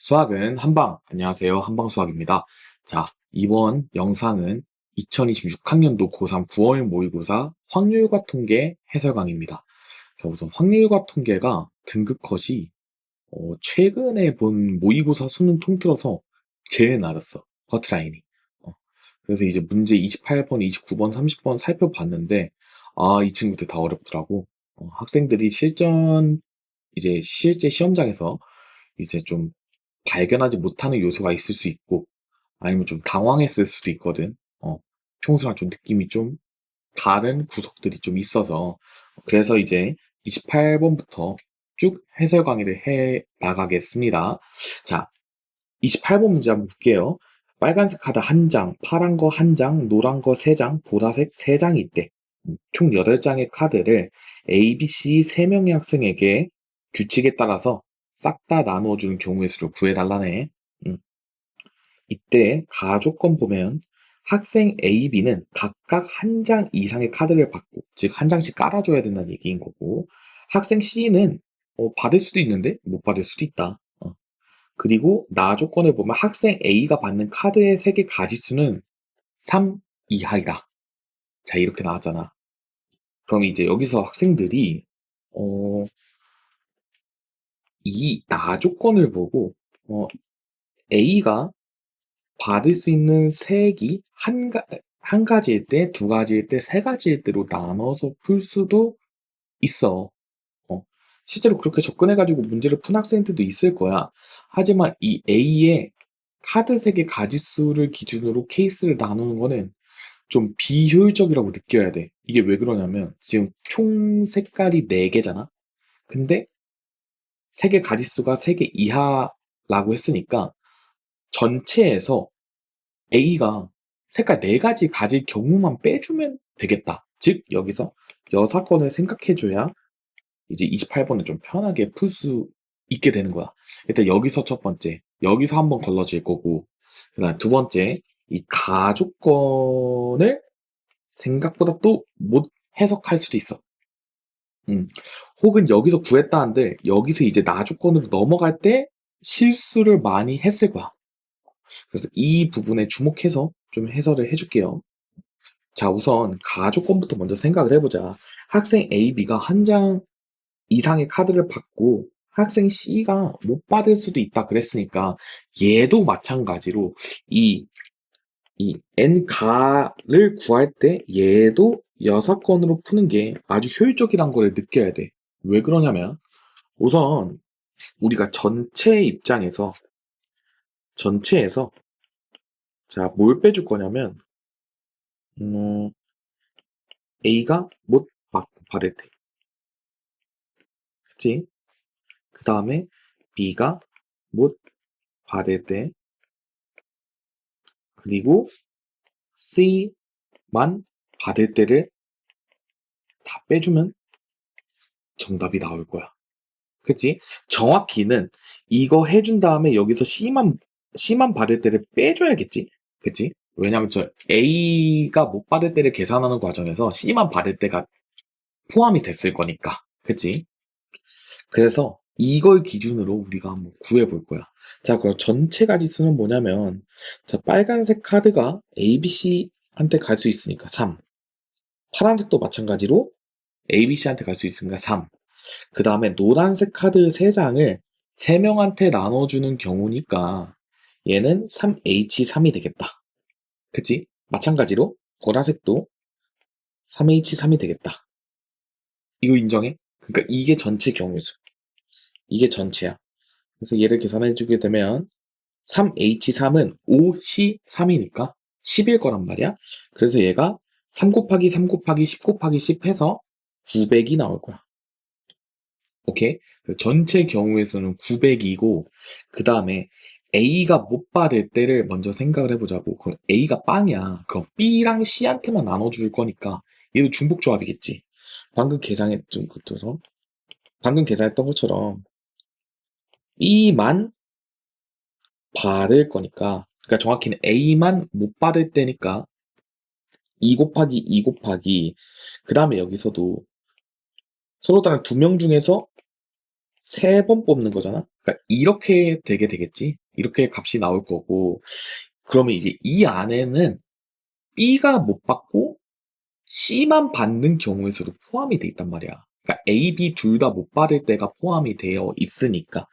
수학은 한방. 안녕하세요. 한방수학입니다. 자, 이번 영상은 2026학년도 고3 9월 모의고사 확률과 통계 해설 강의입니다. 자, 우선 확률과 통계가 등급 컷이 최근에 본 모의고사 수능 통틀어서 제일 낮았어. 커트라인이. 어, 그래서 이제 문제 28번, 29번, 30번 살펴봤는데, 이 친구들 다 어렵더라고. 학생들이 이제 실제 시험장에서 이제 좀 발견하지 못하는 요소가 있을 수 있고, 아니면 좀 당황했을 수도 있거든. 평소랑 좀 느낌이 좀 다른 구석들이 좀 있어서, 그래서 이제 28번부터 쭉 해설 강의를 해 나가겠습니다. 자, 28번 문제 한번 볼게요. 빨간색 카드 한 장, 파란 거 한 장, 노란 거 세 장, 보라색 세 장이 있대. 총 8장의 카드를 A, B, C 3명의 학생에게 규칙에 따라서 싹 다 나누어주는 경우의 수를 구해달라네. 음, 이때 가조건 보면 학생 A, B는 각각 한 장 이상의 카드를 받고, 즉 한 장씩 깔아줘야 된다는 얘기인 거고, 학생 C는 받을 수도 있는데 못 받을 수도 있다. 그리고 나 조건을 보면 학생 A가 받는 카드의 색의 가지수는 3 이하이다. 자, 이렇게 나왔잖아. 그럼 이제 여기서 학생들이 어, 이 나 조건을 보고 A가 받을 수 있는 색이 한 가지일 때, 두 가지일 때, 세 가지일 때로 나눠서 풀 수도 있어. 어, 실제로 그렇게 접근해가지고 문제를 푼 학생들도 있을 거야. 하지만 이 A의 카드 색의 가지수를 기준으로 케이스를 나누는 거는 좀 비효율적이라고 느껴야 돼. 이게 왜 그러냐면 지금 총 색깔이 4개잖아. 근데 색의 가지수가 3개 이하라고 했으니까 전체에서 A가 색깔 4가지 가질 경우만 빼주면 되겠다. 즉 여기서 여사건을 생각해줘야 이제 28번을 좀 편하게 풀 수 있게 되는 거야. 일단 여기서 첫 번째, 여기서 한번 걸러질 거고, 그다음 두 번째, 이 가조건을 생각보다 또 못 해석할 수도 있어. 음. 혹은 여기서 구했다 한들 여기서 이제 나 조건으로 넘어갈 때 실수를 많이 했을 거야. 그래서 이 부분에 주목해서 좀 해설을 해줄게요. 자, 우선 가조건부터 먼저 생각을 해보자. 학생 A, B가 한 장 이상의 카드를 받고 학생 C가 못 받을 수도 있다 그랬으니까 얘도 마찬가지로 이, 이 N가를 구할 때 얘도 6건으로 푸는 게 아주 효율적이란 걸 느껴야 돼. 왜 그러냐면 우선 우리가 전체에서 자, 뭘 빼줄 거냐면 음, A가 못 받을 때, 그치? 그 다음에 B가 못 받을 때, 그리고 C만 받을 때를 다 빼주면 정답이 나올 거야. 그치? 정확히는 이거 해준 다음에 여기서 C만 받을 때를 빼줘야겠지? 그치? 왜냐면 저 A가 못 받을 때를 계산하는 과정에서 C만 받을 때가 포함이 됐을 거니까. 그치? 그래서 이걸 기준으로 우리가 한번 구해볼 거야. 자, 그럼 전체 가지수는 뭐냐면, 자, 빨간색 카드가 A, B, C한테 갈 수 있으니까 3. 파란색도 마찬가지로 A, B, C한테 갈 수 있으니까 3. 그 다음에 노란색 카드 3장을 3명한테 나눠주는 경우니까 얘는 3H3이 되겠다. 그치? 마찬가지로 보라색도 3H3이 되겠다. 이거 인정해? 그러니까 이게 전체 경우수. 이게 전체야. 그래서 얘를 계산해주게 되면 3H3은 5C3이니까 10일 거란 말이야. 그래서 얘가 3 곱하기 3 곱하기 10 곱하기 10 해서 900이 나올 거야. 오케이? 전체 경우의 수는 900이고, 그 다음에 A가 못 받을 때를 먼저 생각을 해보자고. 그럼 A가 빵이야. 그럼 B랑 C한테만 나눠줄 거니까 얘도 중복 조합이겠지. 방금 계산했던 것처럼 B만 받을 거니까, 그러니까 정확히는 A만 못 받을 때니까 2 곱하기 2 곱하기, 그 다음에 여기서도 서로 다른 2명 중에서 세 번 뽑는 거잖아? 그러니까 이렇게 되게 되겠지? 이렇게 값이 나올 거고, 그러면 이제 이 안에는 B가 못 받고 C만 받는 경우의 수도 포함이 돼 있단 말이야. 그러니까 A, B 둘 다 못 받을 때가 포함이 되어 있으니까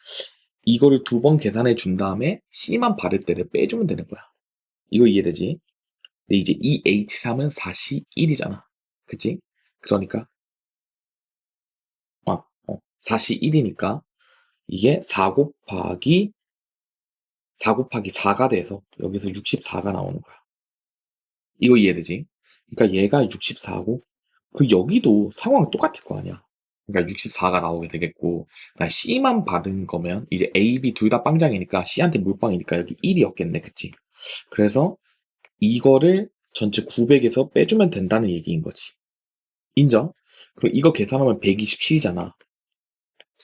이거를 두 번 계산해 준 다음에 C만 받을 때를 빼주면 되는 거야. 이거 이해되지? 근데 이제 이 H3은 4C 1이잖아. 그치? 그러니까 4C 1이니까 이게 4 곱하기 4가 돼서 여기서 64가 나오는 거야. 이거 이해되지? 그러니까 얘가 64고 그 여기도 상황은 똑같을 거 아니야. 그러니까 64가 나오게 되겠고, 그러니까 C만 받은 거면 이제 A, B 둘 다 빵장이니까 C한테 물빵이니까 여기 1이었겠네, 그치? 그래서 이거를 전체 900에서 빼주면 된다는 얘기인 거지. 인정? 그리고 이거 계산하면 127이잖아.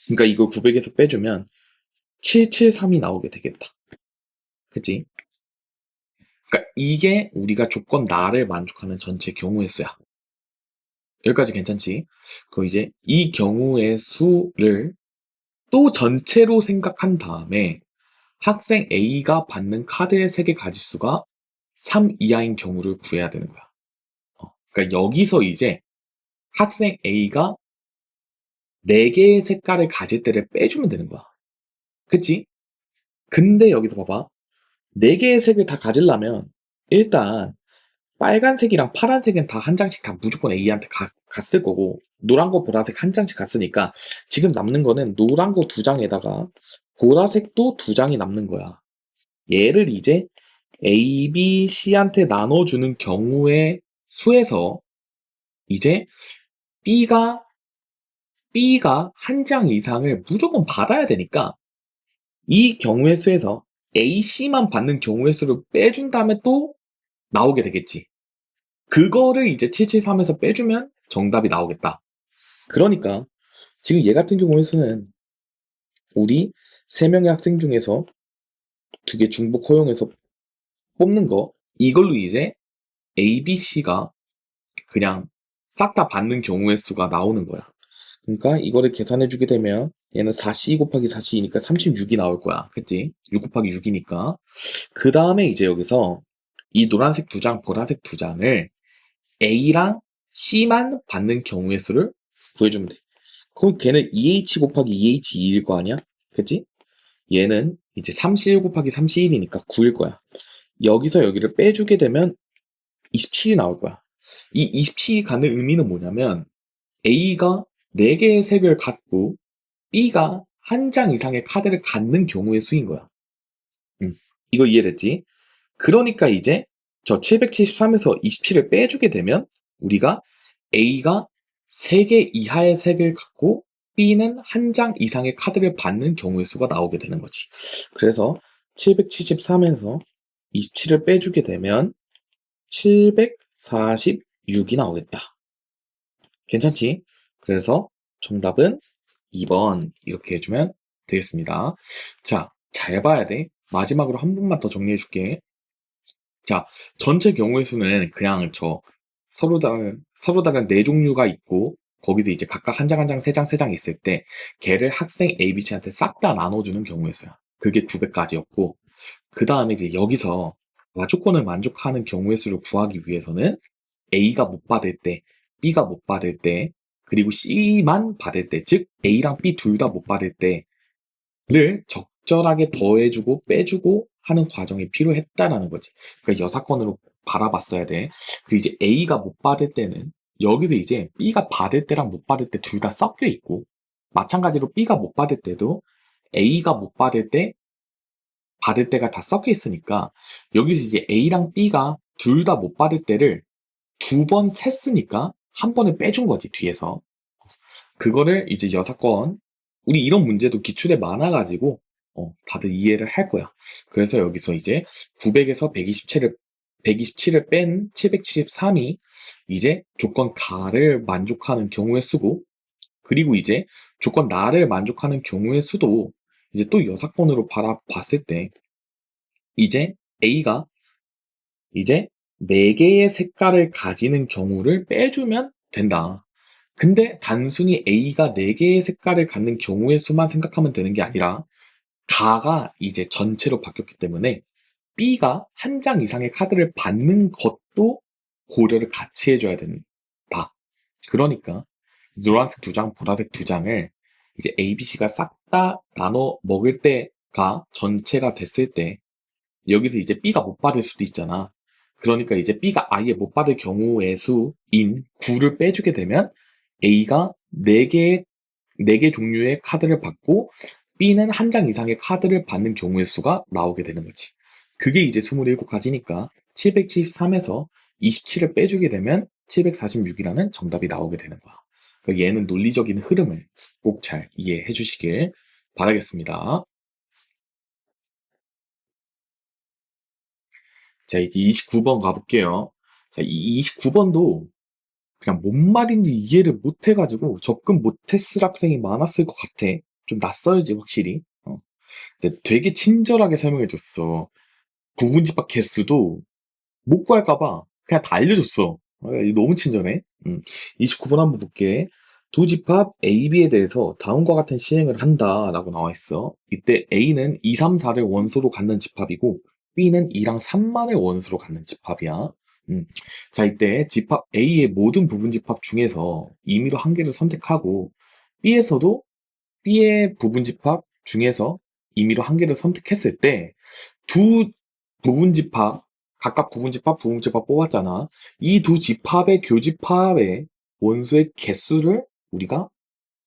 그러니까 이거 900에서 빼주면 773이 나오게 되겠다. 그치? 그러니까 이게 우리가 조건 나를 만족하는 전체 경우의 수야. 여기까지 괜찮지? 그럼 이제 이 경우의 수를 또 전체로 생각한 다음에 학생 A가 받는 카드의 세개 가짓수가 3 이하인 경우를 구해야 되는 거야. 그러니까 여기서 이제 학생 A가 4개의 색깔을 가질 때를 빼주면 되는 거야. 그치? 근데 여기서 봐봐. 4개의 색을 다 가지려면 일단 빨간색이랑 파란색은 다 한 장씩 다 무조건 A한테 갔을 거고 노란 거 보라색 한 장씩 갔으니까 지금 남는 거는 노란 거 2장에다가 보라색도 2장이 남는 거야. 얘를 이제 A, B, C한테 나눠주는 경우의 수에서 이제 B가 한 장 이상을 무조건 받아야 되니까 이 경우의 수에서 A, C만 받는 경우의 수를 빼준 다음에 또 나오게 되겠지. 그거를 이제 773에서 빼주면 정답이 나오겠다. 그러니까 지금 얘 같은 경우의 수는 우리 3명의 학생 중에서 2개 중복 허용해서 뽑는 거 이걸로 이제 A, B, C가 그냥 싹 다 받는 경우의 수가 나오는 거야. 그러니까 이거를 계산해주게 되면 얘는 4C 곱하기 4C니까 36이 나올 거야. 그치? 6 곱하기 6이니까. 그 다음에 이제 여기서 이 노란색 2장, 보라색 2장을 A랑 C만 받는 경우의 수를 구해주면 돼. 그럼 걔는 2H 곱하기 2H2일 거 아니야? 그치? 얘는 이제 31 곱하기 31이니까 9일 거야. 여기서 여기를 빼주게 되면 27이 나올 거야. 이 27이 갖는 의미는 뭐냐면 A가 4개의 색을 갖고 B가 한 장 이상의 카드를 갖는 경우의 수인 거야. 이거 이해됐지? 그러니까 이제 저 773에서 27을 빼주게 되면 우리가 A가 3개 이하의 색을 갖고 B는 한 장 이상의 카드를 받는 경우의 수가 나오게 되는 거지. 그래서 773에서 27을 빼주게 되면 746이 나오겠다. 괜찮지? 그래서 정답은 2번 이렇게 해주면 되겠습니다. 자, 잘 봐야 돼. 마지막으로 한 번만 더 정리해 줄게. 자, 전체 경우의 수는 그냥 서로 다른 네 종류가 있고 거기서 이제 각각 한 장 한 장, 세 장 세 장 있을 때 걔를 학생 A, B, C한테 싹 다 나눠주는 경우의 수야. 그게 900까지였고 그 다음에 이제 여기서 조건을 만족하는 경우의 수를 구하기 위해서는 A가 못 받을 때, B가 못 받을 때, 그리고 C만 받을 때, 즉 A랑 B 둘 다 못 받을 때를 적절하게 더해주고 빼주고 하는 과정이 필요했다라는 거지. 그러니까 여사건으로 바라봤어야 돼. 그 이제 A가 못 받을 때는 여기서 이제 B가 받을 때랑 못 받을 때 둘 다 섞여 있고 마찬가지로 B가 못 받을 때도 A가 못 받을 때가 다 섞여 있으니까 여기서 이제 A랑 B가 둘 다 못 받을 때를 2번 셌으니까 한 번을 빼준 거지, 뒤에서. 그거를 이제 여사건, 우리 이런 문제도 기출에 많아가지고, 다들 이해를 할 거야. 그래서 여기서 이제 900에서 127을 뺀 773이 이제 조건 가를 만족하는 경우의 수고, 그리고 이제 조건 나를 만족하는 경우의 수도 이제 또 여사건으로 바라봤을 때, 이제 A가 이제 4개의 색깔을 가지는 경우를 빼주면 된다. 근데 단순히 A가 4개의 색깔을 갖는 경우의 수만 생각하면 되는 게 아니라 가가 이제 전체로 바뀌었기 때문에 B가 한 장 이상의 카드를 받는 것도 고려를 같이 해줘야 된다. 그러니까 노란색 2장, 보라색 2장을 이제 A, B, C가 싹 다 나눠 먹을 때가 전체가 됐을 때 여기서 이제 B가 못 받을 수도 있잖아. 그러니까 이제 B가 아예 못 받을 경우의 수인 9를 빼주게 되면 A가 4개 종류의 카드를 받고 B는 한 장 이상의 카드를 받는 경우의 수가 나오게 되는 거지. 그게 이제 27가지니까 773에서 27을 빼주게 되면 746이라는 정답이 나오게 되는 거야. 그러니까 얘는 논리적인 흐름을 꼭 잘 이해해 주시길 바라겠습니다. 자, 이제 29번 가볼게요. 자, 이 29번도 그냥 뭔 말인지 이해를 못 해가지고 접근 못했을 학생이 많았을 것 같아. 좀 낯설지, 확실히. 근데 되게 친절하게 설명해줬어. 부분집합 개수도 못 구할까봐 그냥 다 알려줬어. 이거 너무 친절해. 29번 한번 볼게. 두 집합 A, B에 대해서 다음과 같은 시행을 한다 라고 나와 있어. 이때 A는 2, 3, 4를 원소로 갖는 집합이고 B는 2랑 3만을 원소로 갖는 집합이야. 자, 이때 집합 A의 모든 부분 집합 중에서 임의로 한 개를 선택하고 B에서도 B의 부분 집합 중에서 임의로 한 개를 선택했을 때 두 부분 집합, 각각 부분 집합, 부분 집합 뽑았잖아. 이 두 집합의 교집합의 원소의 개수를 우리가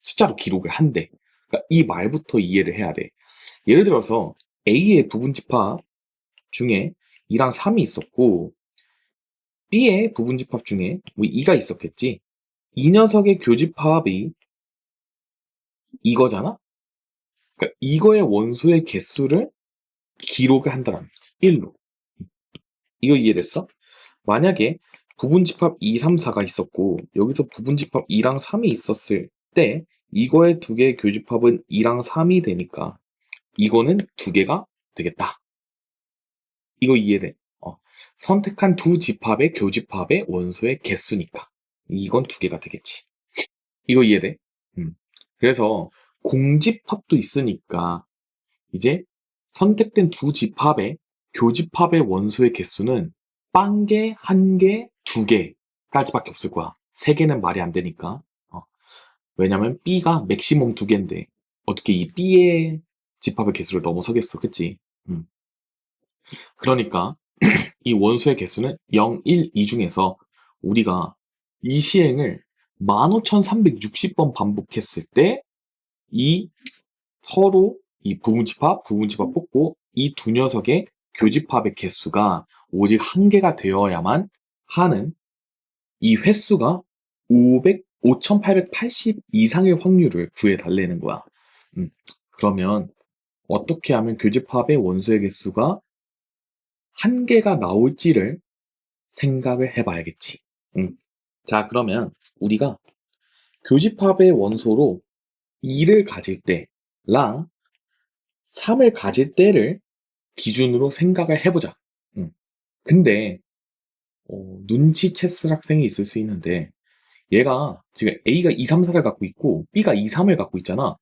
숫자로 기록을 한대. 그러니까 이 말부터 이해를 해야 돼. 예를 들어서 A의 부분 집합 중에 2랑 3이 있었고 B의 부분 집합 중에 2가 있었겠지. 이 녀석의 교집합이 이거잖아? 그러니까 이거의 원소의 개수를 기록을 한다는 거지. 1로. 이거 이해됐어? 만약에 부분집합 2, 3, 4가 있었고 여기서 부분집합 2랑 3이 있었을 때 이거의 두 개의 교집합은 2랑 3이 되니까 이거는 두 개가 되겠다. 이거 이해돼? 선택한 두 집합의 교집합의 원소의 개수니까 이건 두 개가 되겠지. 이거 이해돼? 그래서 공집합도 있으니까 이제 선택된 두 집합의 교집합의 원소의 개수는 빵개, 한 개, 두 개까지밖에 없을 거야. 세 개는 말이 안 되니까. 왜냐면 B가 맥시멈 두 개인데 어떻게 이 B의 집합의 개수를 넘어서겠어, 그치? 그러니까 이 원소의 개수는 0, 1, 2 중에서 우리가 이 시행을 15,360번 반복했을 때 이 서로 이 부분집합 뽑고 이 두 녀석의 교집합의 개수가 오직 한 개가 되어야만 하는 이 횟수가 5,880 이상의 확률을 구해달라는 거야. 그러면 어떻게 하면 교집합의 원소의 개수가 한 개가 나올지를 생각을 해봐야겠지. 자, 그러면 우리가 교집합의 원소로 2를 가질 때랑 3을 가질 때를 기준으로 생각을 해보자. 근데 눈치챘을 학생이 있을 수 있는데 얘가 지금 A가 2, 3, 4를 갖고 있고 B가 2, 3을 갖고 있잖아.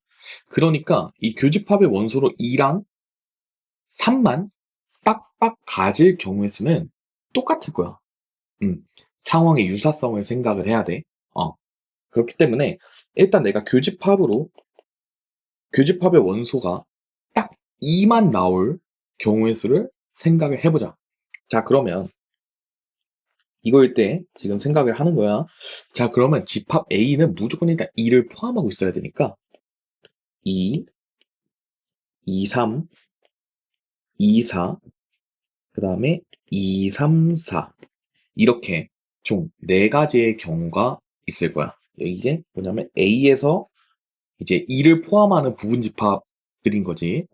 그러니까 이 교집합의 원소로 2랑 3만 빡빡 가질 경우의 수는 똑같을 거야. 상황의 유사성을 생각을 해야 돼. 그렇기 때문에 일단 내가 교집합의 원소가 딱 2만 나올 경우의 수를 생각을 해보자. 자, 그러면 이거일 때 지금 생각을 하는 거야. 자, 그러면 집합 A는 무조건 일단 2를 포함하고 있어야 되니까 2, 2, 3, 2, 4, 그 다음에 2, 3, 4 이렇게 총 4가지의 경우가 있을 거야. 이게 뭐냐면 A에서 이제 2를 포함하는 부분 집합들인 거지.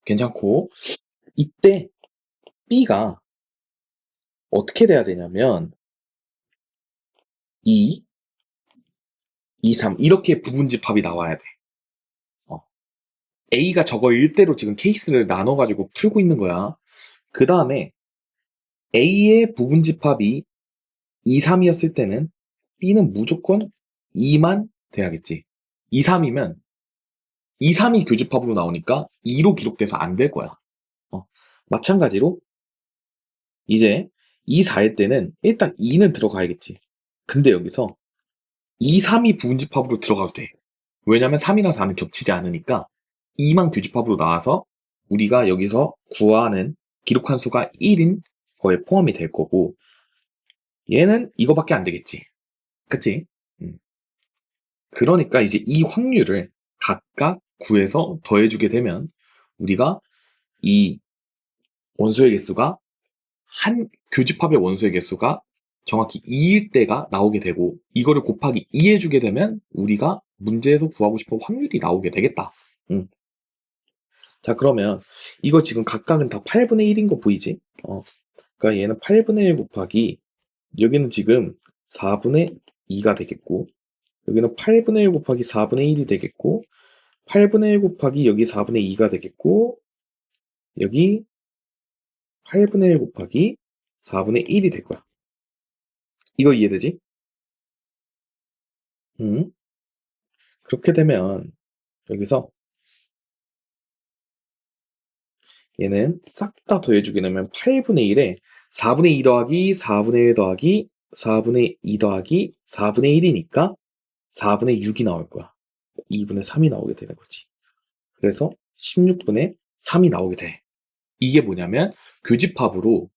괜찮고 이때 B가 어떻게 돼야 되냐면 2, 2, 3 이렇게 부분 집합이 나와야 돼. A가 저거 일대로 지금 케이스를 나눠가지고 풀고 있는 거야. 그 다음에 A의 부분 집합이 2, 3이었을 때는 B는 무조건 2만 돼야겠지. 2, 3이면 2, 3이 교집합으로 나오니까 2로 기록돼서 안 될 거야. 마찬가지로 이제 2, 4일 때는 일단 2는 들어가야겠지. 근데 여기서 2, 3이 부분집합으로 들어가도 돼. 왜냐면 3이랑 4는 겹치지 않으니까 2만 교집합으로 나와서 우리가 여기서 구하는 기록한 수가 1인 거에 포함이 될 거고, 얘는 이거밖에 안 되겠지. 그치? 그러니까 이제 이 확률을 각각 구해서 더해주게 되면 우리가 이 원소의 개수가 한 교집합의 원소의 개수가 정확히 2일 때가 나오게 되고, 이거를 곱하기 2 해주게 되면 우리가 문제에서 구하고 싶은 확률이 나오게 되겠다. 자, 그러면 이거 지금 각각은 다 8분의 1인 거 보이지? 그러니까 얘는 8분의 1 곱하기, 여기는 지금 4분의 2가 되겠고, 여기는 8분의 1 곱하기 4분의 1이 되겠고, 8분의 1 곱하기 여기 4분의 2가 되겠고, 여기 8분의 1 곱하기 4분의 1이 될 거야. 이거 이해되지? 그렇게 되면 여기서 얘는 싹 다 더해주게 되면 8분의 1에 4분의 2 더하기 4분의 1 더하기 4분의 2 더하기 4분의 1이니까 4분의 6이 나올 거야. 2분의 3이 나오게 되는 거지. 그래서 16분의 3이 나오게 돼. 이게 뭐냐면 교집합으로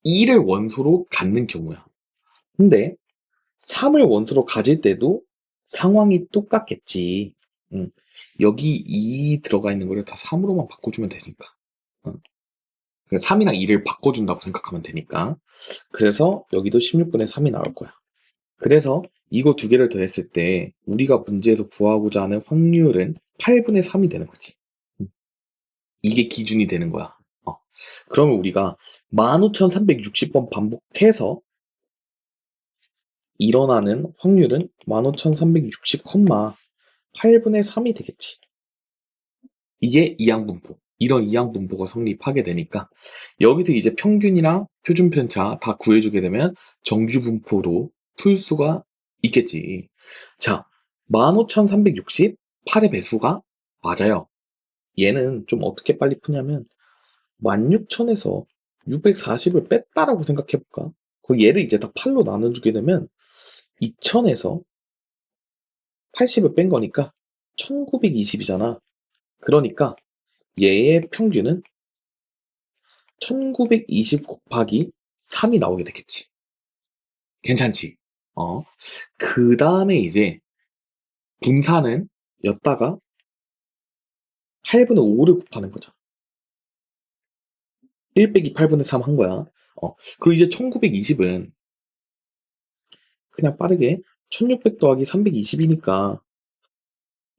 2를 원소로 갖는 경우야. 근데 3을 원소로 가질 때도 상황이 똑같겠지. 여기 2 들어가 있는 거를 다 3으로만 바꿔주면 되니까. 3이랑 2를 바꿔준다고 생각하면 되니까. 그래서 여기도 16분의 3이 나올 거야. 그래서 이거 두 개를 더했을 때 우리가 문제에서 구하고자 하는 확률은 8분의 3이 되는 거지. 이게 기준이 되는 거야. 그러면 우리가 15,360번 반복해서 일어나는 확률은 15,360, 8분의 3이 되겠지. 이게 이항분포. 이런 이항분포가 성립하게 되니까 여기서 이제 평균이랑 표준편차 다 구해주게 되면 정규분포로 풀 수가 있겠지. 자, 15,360, 8의 배수가 맞아요. 얘는 좀 어떻게 빨리 푸냐면 16,000에서 640을 뺐다라고 생각해볼까? 그 얘를 이제 다 8로 나눠주게 되면 2,000에서 80을 뺀 거니까 1920이잖아. 그러니까 얘의 평균은 1920 곱하기 3이 나오게 되겠지. 괜찮지? 그 다음에 이제 분산은 였다가 8분의 5를 곱하는 거죠. 1 빼기 8분의 3 한 거야. 그리고 이제 1920은 그냥 빠르게 1600 더하기 320이니까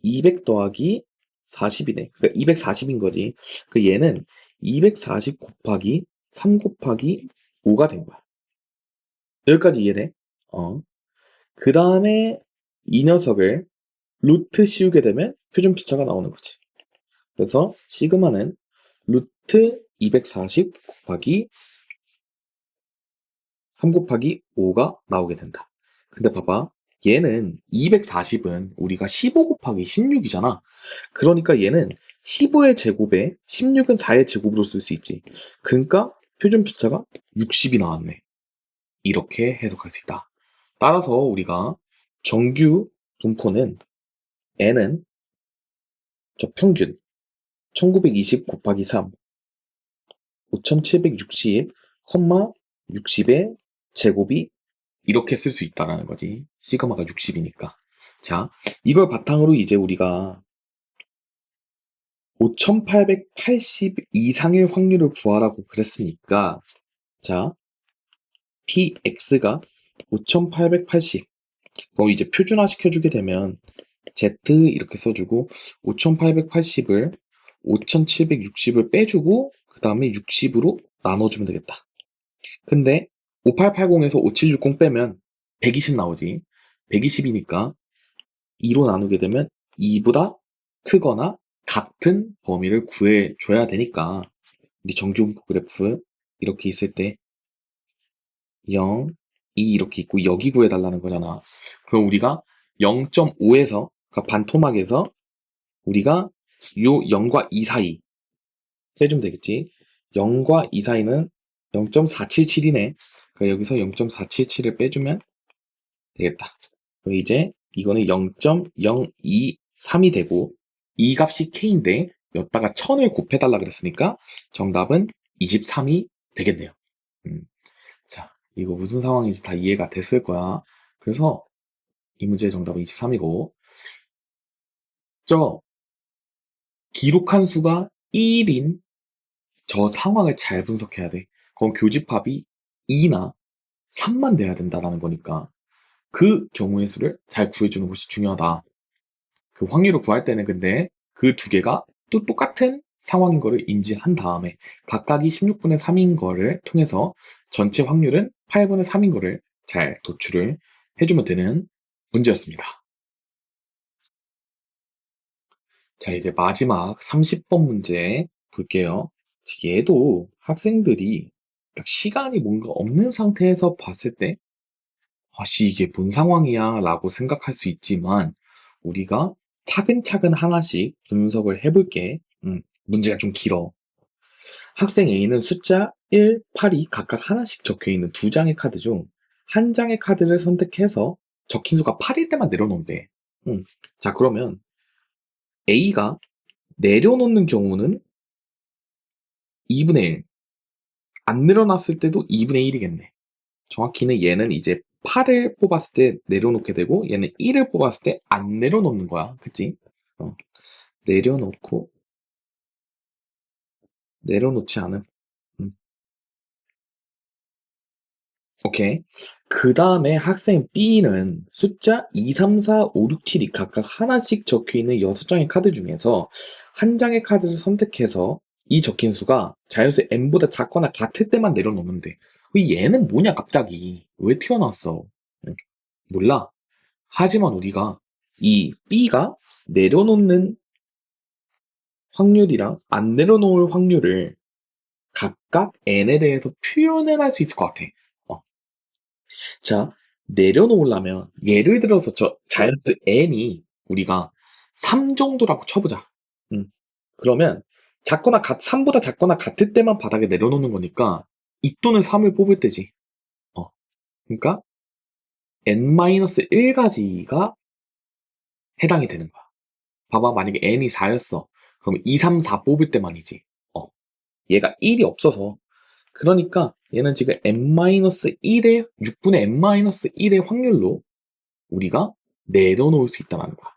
200 더하기 40이네. 그러니까 240인 거지. 그 얘는 240 곱하기 3 곱하기 5가 된 거야. 여기까지 이해돼? 그 다음에 이 녀석을 루트 씌우게 되면 표준편차가 나오는 거지. 그래서 시그마는 루트 240 곱하기 3 곱하기 5가 나오게 된다. 근데 봐봐. 얘는 240은 우리가 15 곱하기 16이잖아. 그러니까 얘는 15의 제곱에 16은 4의 제곱으로 쓸 수 있지. 그러니까 표준편차가 60이 나왔네. 이렇게 해석할 수 있다. 따라서 우리가 정규 분포는 n은 저 평균 1920 곱하기 3 5760, 60의 제곱이 이렇게 쓸 수 있다라는 거지. 시그마가 60이니까. 자, 이걸 바탕으로 이제 우리가 5880 이상의 확률을 구하라고 그랬으니까, 자, px가 5880. 이제 표준화 시켜주게 되면 z 이렇게 써주고 5880을 5760을 빼주고 그 다음에 60으로 나눠주면 되겠다. 근데 5880에서 5760 빼면 120 나오지. 120이니까 2로 나누게 되면 2보다 크거나 같은 범위를 구해줘야 되니까 우리 정규분포 그래프 이렇게 있을 때 0, 이렇게 있고 여기 구해달라는 거잖아. 그럼 우리가 0.5에서 그러니까 반토막에서 우리가 요 0과 2 사이 빼주면 되겠지. 0과 2 사이는 0.477이네. 그러니까 여기서 0.477을 빼주면 되겠다. 그럼 이제 이거는 0.023이 되고 이 값이 k인데 여기다가 1000을 곱해달라 그랬으니까 정답은 23이 되겠네요. 자, 이거 무슨 상황인지 다 이해가 됐을 거야. 그래서 이 문제의 정답은 23이고 저 기록한 수가 1인 저 상황을 잘 분석해야 돼. 그건 교집합이 2나 3만 돼야 된다라는 거니까 그 경우의 수를 잘 구해주는 것이 중요하다. 그 확률을 구할 때는 근데 그 두 개가 또 똑같은 상황인 거를 인지한 다음에 각각이 16분의 3인 거를 통해서 전체 확률은 8분의 3인 거를 잘 도출을 해주면 되는 문제였습니다. 자, 이제 마지막 30번 문제 볼게요. 얘도 학생들이 딱 시간이 뭔가 없는 상태에서 봤을 때, 아씨, 이게 뭔 상황이야 라고 생각할 수 있지만, 우리가 차근차근 하나씩 분석을 해볼게. 문제가 좀 길어. 학생 A는 숫자 1, 8이 각각 하나씩 적혀 있는 두 장의 카드 중 한 장의 카드를 선택해서 적힌 수가 8일 때만 내려놓는데, 자, 그러면 A가 내려놓는 경우는 2분의 1. 안 늘어났을 때도 2분의 1이겠네. 정확히는 얘는 이제 8을 뽑았을 때 내려놓게 되고 얘는 1을 뽑았을 때 안 내려놓는 거야. 그치? 내려놓고 내려놓지 않음. 음, 오케이. 그 다음에 학생 B는 숫자 2, 3, 4, 5, 6, 7이 각각 하나씩 적혀있는 6장의 카드 중에서 한 장의 카드를 선택해서 이 적힌 수가 자연수 n보다 작거나 같을 때만 내려놓는데 얘는 뭐냐 갑자기 왜 튀어나왔어? 몰라. 하지만 우리가 이 B가 내려놓는 확률이랑 안 내려놓을 확률을 각각 n에 대해서 표현을 할 수 있을 것 같아. 어. 자, 내려놓으려면 예를 들어서 저 자연수 n이 우리가 3 정도라고 쳐보자. 그러면 3보다 작거나 같을 때만 바닥에 내려놓는 거니까 2 또는 3을 뽑을 때지. 그러니까 n-1가지가 해당이 되는 거야. 봐봐, 만약에 n이 4였어. 그러면 2, 3, 4 뽑을 때만이지. 얘가 1이 없어서. 그러니까 얘는 지금 n-1의 6분의 n-1의 확률로 우리가 내려놓을 수 있다는 거야.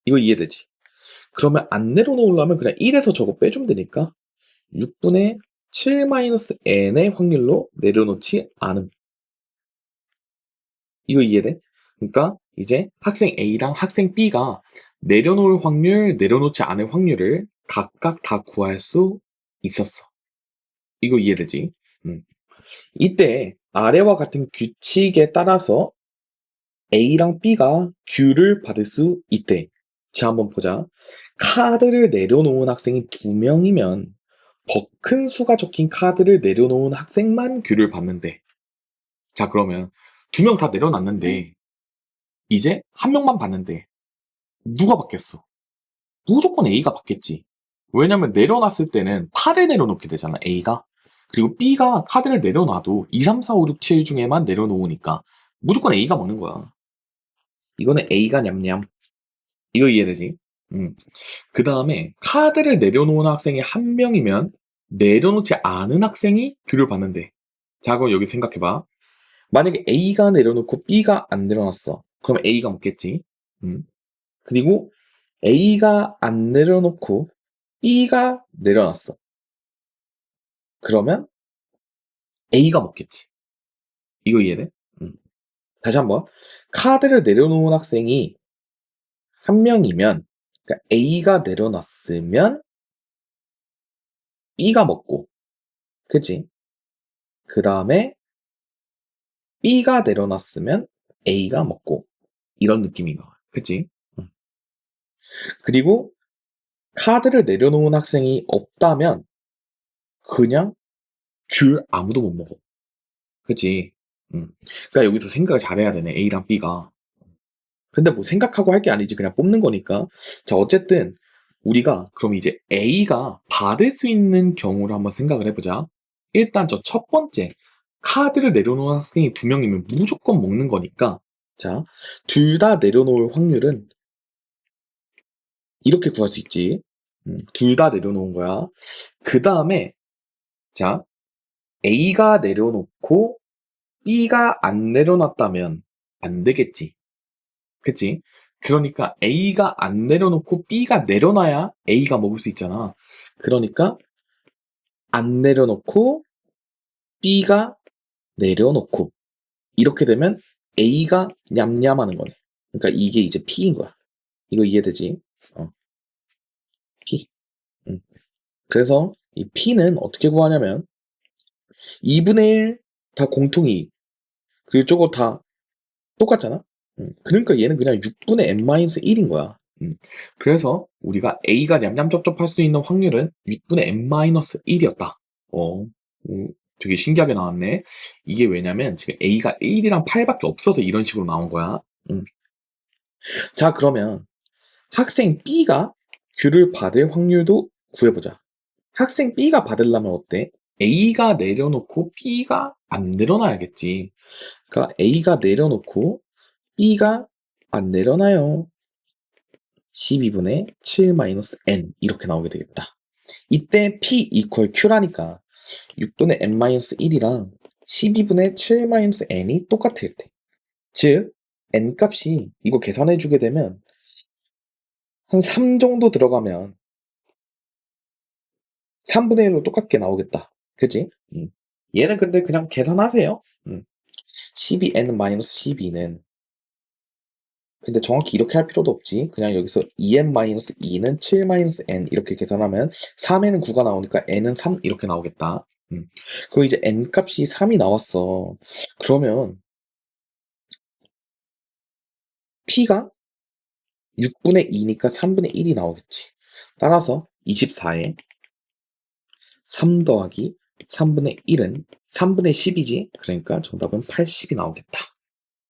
이거 이해되지? 그러면 안 내려놓으려면 그냥 1에서 저거 빼주면 되니까 6분의 7-n의 확률로 내려놓지 않음. 이거 이해돼? 그러니까 이제 학생 A랑 학생 B가 내려놓을 확률, 내려놓지 않을 확률을 각각 다 구할 수 있었어. 이거 이해되지? 이때 아래와 같은 규칙에 따라서 A랑 B가 Q를 받을 수 있대. 자, 한번 보자. 카드를 내려놓은 학생이 2명이면 더 큰 수가 적힌 카드를 내려놓은 학생만 Q를 받는데. 자, 그러면 2명 다 내려놨는데 이제 1명만 받는데 누가 받겠어? 무조건 A가 받겠지. 왜냐면 내려놨을 때는 8을 내려놓게 되잖아, A가. 그리고 B가 카드를 내려놔도 2, 3, 4, 5, 6, 7 중에만 내려놓으니까 무조건 A가 먹는 거야. 이거는 A가 냠냠. 이거 이해되지? 그 다음에 카드를 내려놓은 학생이 1명이면 내려놓지 않은 학생이 귤을 받는데. 자, 그럼 여기 생각해봐. 만약에 A가 내려놓고 B가 안 내려놨어. 그럼 A가 먹겠지. 음. 그리고 A가 안 내려놓고 B가 내려놨어. 그러면 A가 먹겠지. 이거 이해돼? 다시 한번. 카드를 내려놓은 학생이 1명이면, 그러니까 A가 내려놨으면 B가 먹고, 그치? 그 다음에 B가 내려놨으면 A가 먹고, 이런 느낌인 거야. 그치? 그리고 카드를 내려놓은 학생이 없다면 그냥 귤 아무도 못 먹어. 그치? 그러니까 여기서 생각을 잘해야 되네, A랑 B가. 근데 뭐 생각하고 할 게 아니지. 그냥 뽑는 거니까. 자, 어쨌든 우리가 그럼 이제 A가 받을 수 있는 경우를 한번 생각을 해보자. 일단 저 첫 번째 카드를 내려놓은 학생이 두 명이면 무조건 먹는 거니까 자, 둘 다 내려놓을 확률은 이렇게 구할 수 있지. 둘 다 내려놓은 거야. 그 다음에 자, A가 내려놓고 B가 안 내려놨다면 안 되겠지. 그치? 그러니까 A가 안 내려놓고 B가 내려놔야 A가 먹을 수 있잖아. 그러니까 안 내려놓고 B가 내려놓고 이렇게 되면 A가 냠냠하는 거네. 그러니까 이게 이제 P인 거야. 이거 이해되지? P. 음. 그래서 이 P는 어떻게 구하냐면 2분의 1 다 공통이 그리고 저거 다 똑같잖아? 그러니까 얘는 그냥 6분의 n-1인 거야. 그래서 우리가 A가 냠냠쩝쩝 할 수 있는 확률은 6분의 n-1이었다. 되게 신기하게 나왔네. 이게 왜냐면 지금 A가 1이랑 8밖에 없어서 이런 식으로 나온 거야. 자, 그러면 학생 B가 귤을 받을 확률도 구해보자. 학생 B가 받으려면 어때? A가 내려놓고 B가 안 내려놔야겠지. 그러니까 A가 내려놓고 B가 안 내려놔요. 12분의 7-n 이렇게 나오게 되겠다. 이때 P equal Q라니까 6분의 n-1이랑 12분의 7-n이 똑같을 때. 즉, n 값이 이거 계산해주게 되면 한 3 정도 들어가면 3분의 1로 똑같게 나오겠다. 그치? 얘는 근데 그냥 계산하세요. 12n-12는 근데 정확히 이렇게 할 필요도 없지. 그냥 여기서 2n-2는 7-n 이렇게 계산하면 3에는 9가 나오니까 n은 3 이렇게 나오겠다. 그리고 이제 n 값이 3이 나왔어. 그러면 p가 6분의 2니까 3분의 1이 나오겠지. 따라서 24에 3 더하기 3분의 1은 3분의 10이지. 그러니까 정답은 80이 나오겠다.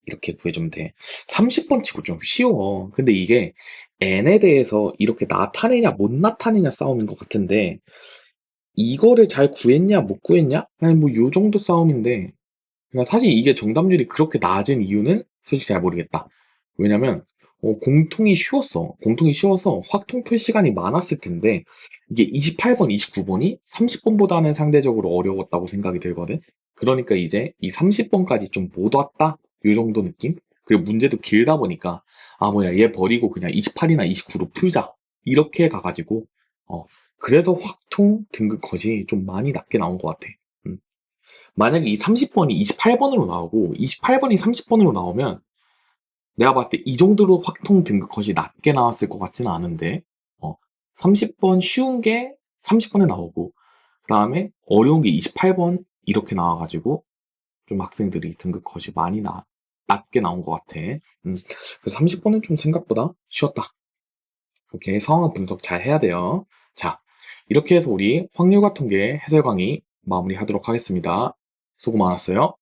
이렇게 구해주면 돼. 30번 치고 좀 쉬워. 근데 이게 n에 대해서 이렇게 나타내냐 못 나타내냐 싸움인 것 같은데 이거를 잘 구했냐 못 구했냐? 아니 뭐 요 정도 싸움인데 그러니까 사실 이게 정답률이 그렇게 낮은 이유는 솔직히 잘 모르겠다. 왜냐면 공통이 쉬웠어. 공통이 쉬워서 확통 풀 시간이 많았을 텐데 이게 28번, 29번이 30번보다는 상대적으로 어려웠다고 생각이 들거든. 그러니까 이제 이 30번까지 좀 못 왔다? 요 정도 느낌? 그리고 문제도 길다 보니까 아 뭐야 얘 버리고 그냥 28이나 29로 풀자. 이렇게 가가지고 그래서 확통 등급 컷이 좀 많이 낮게 나온 것 같아. 음. 만약에 이 30번이 28번으로 나오고 28번이 30번으로 나오면 내가 봤을 때 이 정도로 확통 등급 컷이 낮게 나왔을 것 같지는 않은데 30번 쉬운 게 30번에 나오고 그 다음에 어려운 게 28번 이렇게 나와가지고 좀 학생들이 등급 컷이 많이 낮게 나온 것 같아. 그래서 30번은 좀 생각보다 쉬웠다. 이렇게 상황 분석 잘 해야 돼요. 자, 이렇게 해서 우리 확률과 통계 해설 강의 마무리하도록 하겠습니다. 수고 많았어요.